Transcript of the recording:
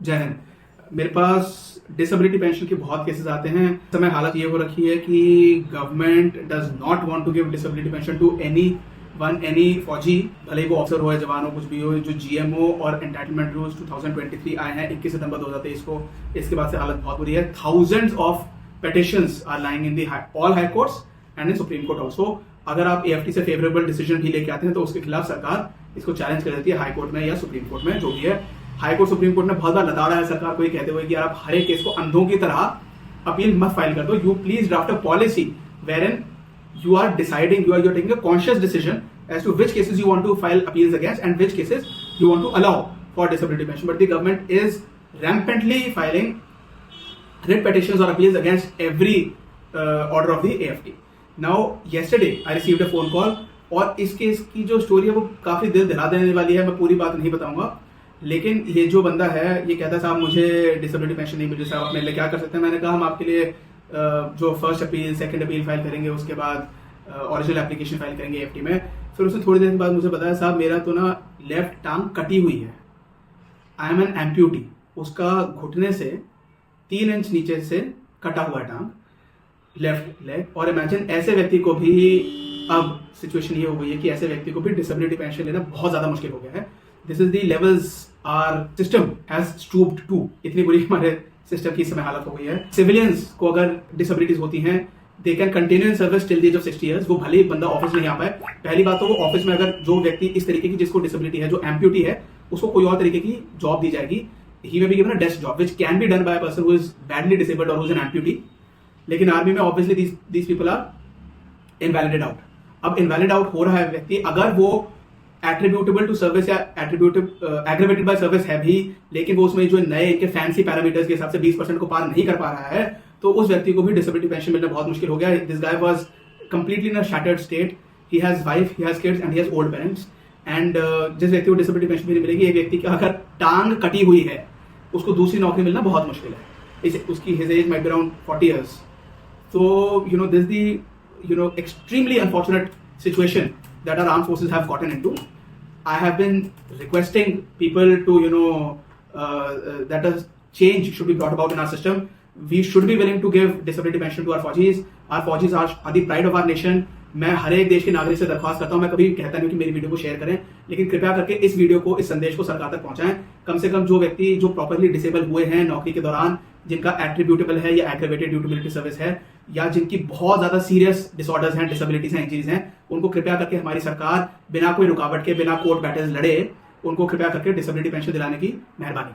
जय हिंद। मेरे पास disability pension के बहुत केसेस आते हैं। इस समय हालत ये हो रखी है कि government does not want to give disability pension to any फौजी, भले ही वो ऑफिसर हो या जवान हो, कुछ भी हो। जो जीएमओ और एंटाइटलमेंट रूल्स 2023 आए हैं 21 सितंबर 2023 को, इसके बाद से हालत बहुत बुरी है। Thousands of petitions are lying in the all High Courts and in Supreme Court also. अगर आप एएफटी से फेवरेबल डिसीजन भी लेके आते हैं तो उसके खिलाफ सरकार इसको चैलेंज कर देती है हाई कोर्ट में या सुप्रीम कोर्ट में, जो भी है। हाई कोर्ट सुप्रीम कोर्ट ने बहुत बार लताड़ा है सरकार को ये कहते हुए कि यार आप हर एक केस को अंधों की तरह अपील मत फाइल कर दो। You please draft a policy where you are deciding, you're taking a conscious decision as to which cases you want to file appeals against and which cases you want to allow for disability pension. But the government is rampantly filing writ petitions or appeals against every order of the AFT. Now, yesterday I received a phone call और इस case की जो story है वो काफी दिल दिला देने वाली है। मैं पूरी बात नहीं बताऊंगा, लेकिन ये जो बंदा है ये कहता है साहब मुझे डिसेबिलिटी पेंशन नहीं मिल रही, साहब आप मेरे लिए क्या कर सकते हैं। मैंने कहा हम आपके लिए जो first appeal second appeal file करेंगे, उसके बाद ओरिजिनल एप्लीकेशन फाइल करेंगे एफटी में। फिर उसने थोड़ी देर के बाद मुझे बताया साहब मेरा तो ना लेफ्ट टांग कटी हुई है, आई एम एन एम्प्यूटी। उसका घुटने से 3 इंच नीचे से कटा हुआ टांग, लेफ्ट लेग। और इमेजिन ऐसे व्यक्ति को भी अब सिचुएशन ये हो गई है कि ऐसे व्यक्ति को भी डिसेबिलिटी पेंशन लेना बहुत ज्यादा मुश्किल हो गया है। This is the levels our system has stooped to. इतनी बुरी हमारे सिस्टम की समय हालत हो गई है। सिविलियंस को अगर डिसेबिलिटीज होती हैं, they can continue in service till the age of 60 years. वो भले ही बंदा ऑफिस नहीं आ पाए। पहली बात तो वो ऑफिस में अगर जो व्यक्ति इस तरीके की जिसको डिसेबिलिटी है, जो एम्प्यूटी है, उसको कोई और तरीके की जॉब दी जाएगी। He may be given a desk job which can be done by a person who is badly disabled और हु इज एन एम्प्यूटी। लेकिन आर्मी में obviously these people are invalided out. अब इनवैलिड आउट हो रहा है व्यक्ति, अगर वो एट्रीब्यूटेबल टू सर्विस या एग्रीवेटेड बाय सर्विस है भी, लेकिन वो उसमें जो नए इनके फैंसी पैरामीटर्स के हिसाब से 20% को पार नहीं कर पा रहा है, तो उस व्यक्ति को भी डिसेबिलिटी पेंशन मिलना बहुत मुश्किल हो गया। This guy was completely in a shattered state. He has wife, he has kids and he has old parents. And जिस व्यक्ति को डिसेबिलिटी पेंशन भी मिलेगी, एक व्यक्ति की अगर टांग कटी हुई है उसको दूसरी नौकरी मिलना बहुत मुश्किल है। उसकी his age might be around 40 years। So this is the extremely unfortunate situation that our armed forces have gotten into. I have been requesting people to that a change should be brought about in our system. We should be willing to give disability pension to our Fauji's. Our Fauji's are the pride of our nation. मैं हर एक देश के नागरिक से दरख्वास्त करता हूं, मैं कभी कहता नहीं कि मेरी वीडियो को शेयर करें, लेकिन कृपया करके इस वीडियो को, इस संदेश को सरकार तक पहुंचाएं। कम से कम जो व्यक्ति जो प्रॉपरली डिसेबल हुए हैं नौकरी के दौरान, जिनका एट्रीब्यूटेबल है या aggravated due to military service है, या जिनकी बहुत ज्यादा सीरियस डिसऑर्डर्स हैं, डिसेबिलिटीज हैं, इंजरीज हैं, उनको कृपया करके हमारी सरकार बिना कोई रुकावट के, बिना कोर्ट बैटल्स लड़े, उनको कृपया करके डिसेबिलिटी पेंशन दिलाने की मेहरबानी।